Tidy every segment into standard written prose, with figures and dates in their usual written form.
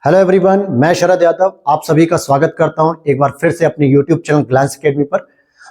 Hello everyone, मैं शरद यादव आप सभी का स्वागत करता हूं एक बार फिर से अपने यूट्यूब चैनल ग्लैंस एकेडमी पर।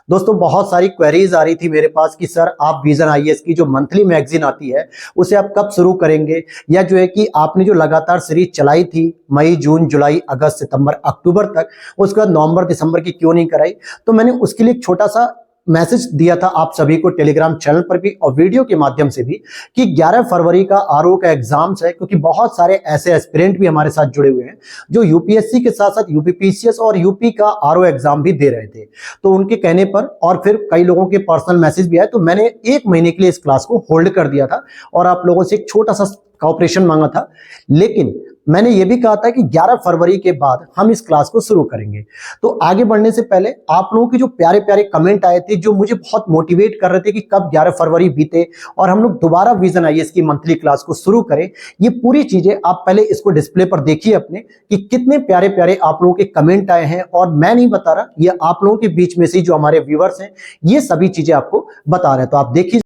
दोस्तों, बहुत सारी क्वेरीज आ रही थी मेरे पास कि सर आप विजन आईएएस की जो मंथली मैगजीन आती है उसे आप कब शुरू करेंगे, या जो है कि आपने जो लगातार सीरीज चलाई थी मई जून जुलाई अगस्त सितंबर अक्टूबर तक, उसके बाद नवंबर दिसंबर की क्यों नहीं कराई। तो मैंने उसके लिए एक छोटा सा मैसेज दिया था आप सभी को टेलीग्राम चैनल पर भी और वीडियो के माध्यम से भी कि 11 फरवरी का आरओ का एग्जाम्स है, क्योंकि बहुत सारे ऐसे एस्पिरेंट भी हमारे साथ जुड़े हुए हैं जो यूपीएससी के साथ साथ यूपीपीसीएस और यूपी का आरओ एग्जाम भी दे रहे थे। तो उनके कहने पर और फिर कई लोगों के पर्सनल मैसेज भी आए, तो मैंने 1 महीने के लिए इस क्लास को होल्ड कर दिया था और आप लोगों से एक छोटा सा कॉपरेशन मांगा था। लेकिन मैंने यह भी कहा था कि 11 फरवरी के बाद हम इस क्लास को शुरू करेंगे। तो आगे बढ़ने से पहले आप लोगों के जो प्यारे प्यारे कमेंट आए थे जो मुझे बहुत मोटिवेट कर रहे थे कि कब 11 फरवरी बीते और हम लोग दोबारा विजन आईएएस की मंथली क्लास को शुरू करें, ये पूरी चीजें आप पहले इसको डिस्प्ले पर देखिए अपने कि कितने प्यारे प्यारे आप लोगों के कमेंट आए हैं। और मैं नहीं बता रहा, ये आप लोगों के बीच में से जो हमारे व्यूअर्स हैं ये सभी चीजें आपको बता रहे हैं। तो आप देखिए,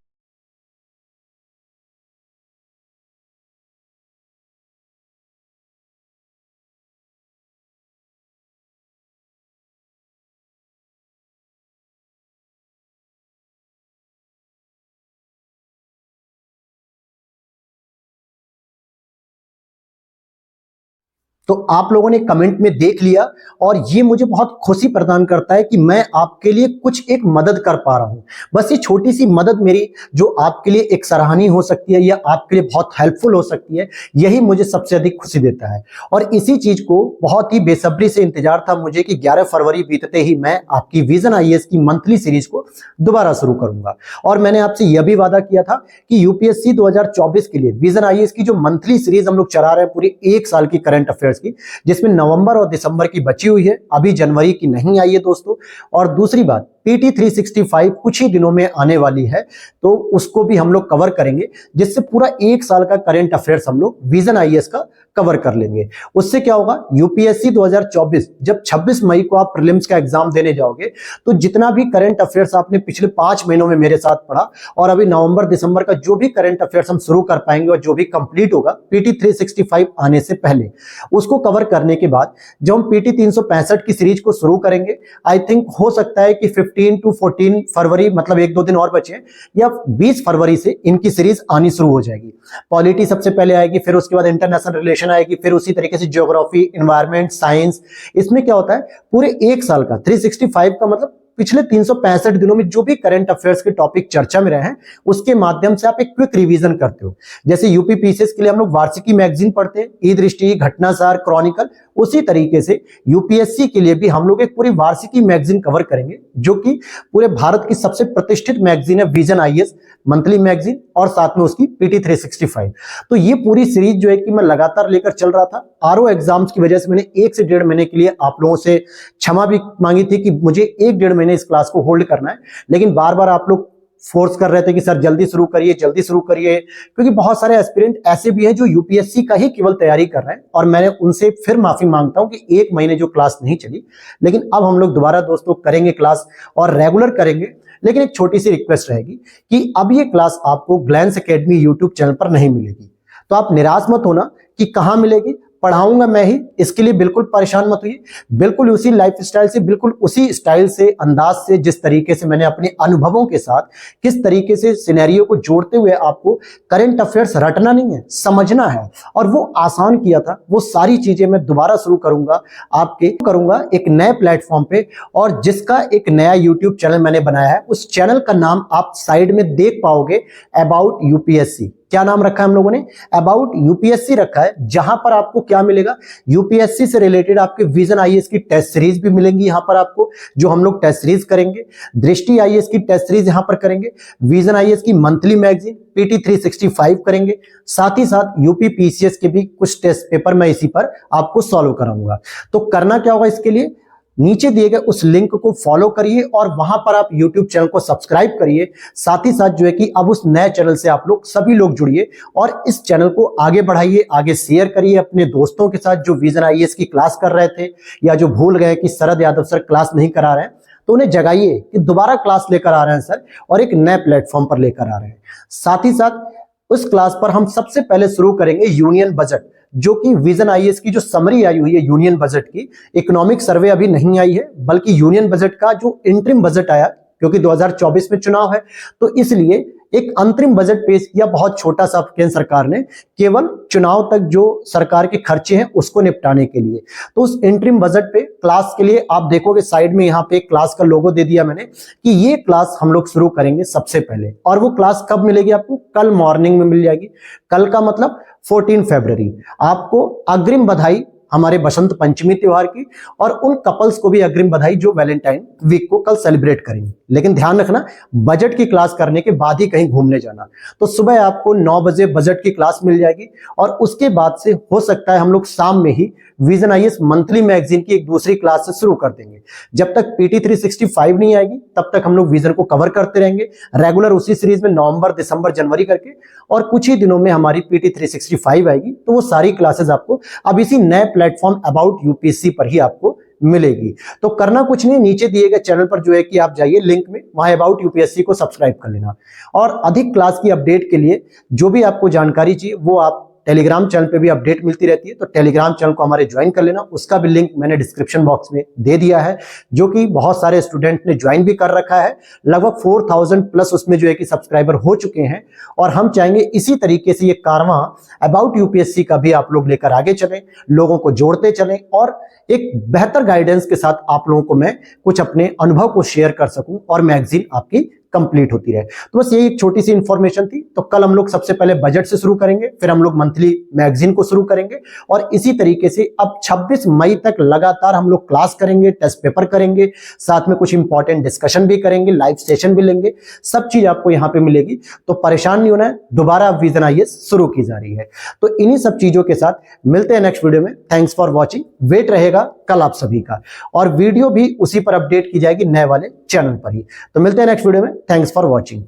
तो आप लोगों ने कमेंट में देख लिया और ये मुझे बहुत खुशी प्रदान करता है कि मैं आपके लिए कुछ एक मदद कर पा रहा हूं। बस ये छोटी सी मदद मेरी जो आपके लिए एक सराहनीय हो सकती है या आपके लिए बहुत हेल्पफुल हो सकती है, यही मुझे सबसे अधिक खुशी देता है। और इसी चीज को बहुत ही बेसब्री से इंतजार था मुझे कि 11 फरवरी बीतते ही मैं आपकी विजन आईएएस की मंथली सीरीज को दोबारा शुरू करूंगा। और मैंने आपसे यह भी वादा किया था कि यूपीएससी 2024 के लिए विजन आईएएस की जो मंथली सीरीज हम लोग चला रहे हैं पूरी 1 साल की करंट अफेयर्स की, जिसमें नवंबर और दिसंबर की बची हुई है, अभी जनवरी की नहीं आई है दोस्तों। और दूसरी बात, पीटी 365 कुछ ही दिनों में आने वाली है, तो उसको भी हम लोग कवर करेंगे, जिससे पूरा 1 साल का करंट अफेयर्स हम लोग विजन आईएएस का कवर कर लेंगे। उससे क्या होगा, यूपीएससी 2024 जब 26 मई को आप प्रीलिम्स का एग्जाम देने जाओगे तो जितना भी करंट अफेयर्स आपने पिछले 5 महीनों में मेरे साथ पढ़ा और अभी नवंबर दिसंबर का जो भी करंट अफेयर्स हम शुरू कर पाएंगे और जो भी कंप्लीट होगा पीटी 365 आने से पहले, उसको कवर करने के बाद जब हम पीटी 365 की सीरीज को शुरू करेंगे, आई थिंक हो सकता है कि 15 to 14 फरवरी, मतलब 1-2 दिन और बचे, या 20 फरवरी से इनकी सीरीज आनी शुरू हो जाएगी। पॉलिटी सबसे पहले आएगी, फिर उसके बाद इंटरनेशनल रिलेशन आएगी, फिर उसी तरीके से ज्योग्राफी, एनवायरमेंट, साइंस। इसमें क्या होता है, पूरे 1 साल का 365 का मतलब पिछले 365 दिनों में जो भी करंट अफेयर्स के टॉपिक चर्चा में रहे हैं उसके माध्यम से आप एक क्विक रिवीजन करते हो। जैसे यूपीपीसीएस के लिए हम लोग वार्षिकी मैगजीन पढ़ते हैं, ई दृष्टि, घटनासार, क्रॉनिकल, उसी तरीके से यूपीएससी के लिए भी हम लोग एक पूरी वार्षिकी मैगजीन कवर करेंगे, जो कि पूरे भारत की सबसे प्रतिष्ठित मैगजीन है विजन आईएएस मंथली मैगजीन, और साथ में उसकी पीटी 365। तो ये पूरी सीरीज जो है कि मैं लगातार लेकर चल रहा था। आरओ एग्जाम्स की वजह से मैंने 1 से 1.5 महीने के लिए आप लोगों से क्षमा भी मांगी थी कि मुझे 1-1.5 महीने इस क्लास को होल्ड करना है, लेकिन बार बार आप लोग फोर्स कर रहे थे कि सर जल्दी शुरू करिए, जल्दी शुरू करिए, क्योंकि बहुत सारे एस्पिरेंट ऐसे भी हैं जो यूपीएससी का ही केवल तैयारी कर रहे हैं। और मैंने उनसे फिर माफी मांगता हूं कि 1 महीने जो क्लास नहीं चली, लेकिन अब हम लोग दोबारा दोस्तों करेंगे क्लास और रेगुलर करेंगे। लेकिन एक छोटी सी रिक्वेस्ट रहेगी कि अब ये क्लास आपको ग्लैंस एकेडमी यूट्यूब चैनल पर नहीं मिलेगी। तो आप निराश मत होना कि कहां मिलेगी, पढ़ाऊंगा मैं ही, इसके लिए बिल्कुल परेशान मत होइए। बिल्कुल उसी लाइफस्टाइल से, बिल्कुल उसी स्टाइल से, अंदाज से, जिस तरीके से मैंने अपने अनुभवों के साथ किस तरीके से सिनेरियो को जोड़ते हुए आपको करंट अफेयर्स रटना नहीं है, समझना है, और वो आसान किया था, वो सारी चीजें मैं दोबारा शुरू करूंगा एक नए प्लेटफॉर्म पे, और जिसका एक नया यूट्यूब चैनल मैंने बनाया है। उस चैनल का नाम आप साइड में देख पाओगे, अबाउट यूपीएससी। क्या नाम रखा है हम लोगों ने, अबाउट यूपीएससी रखा है, जहां पर आपको क्या मिलेगा, यूपीएससी से रिलेटेड आपके विजन आईएएस की टेस्ट सीरीज भी मिलेंगी यहां पर आपको, जो हम लोग टेस्ट सीरीज करेंगे। दृष्टि आईएएस की टेस्ट सीरीज यहां पर करेंगे, विजन आईएएस की मंथली मैगजीन पीटी 365 करेंगे, साथ ही साथ यूपीपीसीएस के भी कुछ टेस्ट पेपर मैं इसी पर आपको सॉल्व कराऊंगा। तो करना क्या होगा, इसके लिए नीचे दिए गए उस लिंक को फॉलो करिए और वहां पर आप YouTube चैनल को सब्सक्राइब करिए। साथ ही साथ जो है कि अब उस नए चैनल से आप लोग सभी लोग जुड़िए और इस चैनल को आगे बढ़ाइए, आगे शेयर करिए अपने दोस्तों के साथ जो विजन आईएएस की क्लास कर रहे थे या जो भूल गए कि शरद यादव सर क्लास नहीं करा रहे हैं, तो उन्हें जगाइए कि दोबारा क्लास लेकर आ रहे हैं सर और एक नए प्लेटफॉर्म पर लेकर आ रहे हैं। साथ ही साथ उस क्लास पर हम सबसे पहले शुरू करेंगे यूनियन बजट, जो कि विजन आईएएस की जो समरी आई हुई है यूनियन बजट की, इकोनॉमिक सर्वे अभी नहीं आई है, बल्कि यूनियन बजट का जो इंटरिम बजट आया, क्योंकि 2024 में चुनाव है तो इसलिए एक अंतरिम बजट पेश किया, बहुत छोटा सा केंद्र सरकार ने, केवल चुनाव तक जो सरकार के खर्चे हैं उसको निपटाने के लिए। तो उस इंटरिम बजट पे क्लास के लिए आप देखोगे साइड में यहाँ पे क्लास का लोगो दे दिया मैंने कि ये क्लास हम लोग शुरू करेंगे सबसे पहले। और वो क्लास कब मिलेगी आपको? कल मॉर्निंग में मिल जाएगी। कल का मतलब 14 फरवरी। आपको अग्रिम बधाई हमारे बसंत पंचमी त्योहार की, और उन कपल्स को भी अग्रिम बधाई जो वैलेंटाइन वीक को कल सेलिब्रेट करेंगे। लेकिन ध्यान रखना, बजट की क्लास करने के बाद ही कहीं घूमने जाना। तो सुबह आपको 9 बजे बजट की क्लास मिल जाएगी, और उसके बाद से हो सकता है हम लोग शाम में ही विजन आईएएस मंथली मैगजीन की एक दूसरी क्लास से शुरू कर देंगे। जब तक पीटी 365 नहीं आएगी तब तक हम लोग विजन को कवर करते रहेंगे रेगुलर उसी सीरीज में, नवंबर, दिसंबर, जनवरी करके, और कुछ ही दिनों में हमारी पीटी 365 आएगी। तो वो सारी क्लासेस आपको अब इसी नए प्लेटफॉर्म अबाउट यूपीएससी पर ही आपको मिलेगी। तो करना कुछ नहीं, नीचे दिए गए चैनल पर जो है कि आप जाइए लिंक में, वहां अबाउट यूपीएससी को सब्सक्राइब कर लेना। और अधिक क्लास की अपडेट के लिए जो भी आपको जानकारी चाहिए वो आप टेलीग्राम चैनल पे भी अपडेट मिलती रहती है, तो टेलीग्राम चैनल को हमारे ज्वाइन कर लेना। उसका भी लिंक मैंने डिस्क्रिप्शन बॉक्स में दे दिया है, जो कि बहुत सारे स्टूडेंट ने ज्वाइन भी कर रखा है। लगभग 4000 प्लस उसमें जो है कि सब्सक्राइबर हो चुके हैं, और हम चाहेंगे इसी तरीके से ये कारवां अबाउट यूपीएससी का भी आप लोग लेकर आगे चलें, लोगों को जोड़ते चलें, और एक बेहतर गाइडेंस के साथ आप लोगों को मैं कुछ अपने अनुभव को शेयर कर सकूं और मैगजीन आपकी कंप्लीट होती रहे। तो बस यही एक छोटी सी इंफॉर्मेशन थी। तो कल हम लोग सबसे पहले बजट से शुरू करेंगे, फिर हम लोग मंथली मैगजीन को शुरू करेंगे, और इसी तरीके से अब 26 मई तक लगातार हम लोग क्लास करेंगे, टेस्ट पेपर करेंगे, साथ में कुछ इंपॉर्टेंट डिस्कशन भी करेंगे, लाइव सेशन भी लेंगे। सब चीज आपको यहाँ पे मिलेगी, तो परेशान नहीं होना है। दोबारा विजन आईएएस शुरू की जा रही है। तो इन्हीं सब चीजों के साथ मिलते हैं नेक्स्ट वीडियो में। Thanks for watching. वेट रहेगा कल आप सभी का, और वीडियो भी उसी पर अपडेट की जाएगी नए वाले चैनल पर ही। तो मिलते हैं नेक्स्ट वीडियो में। Thanks for watching.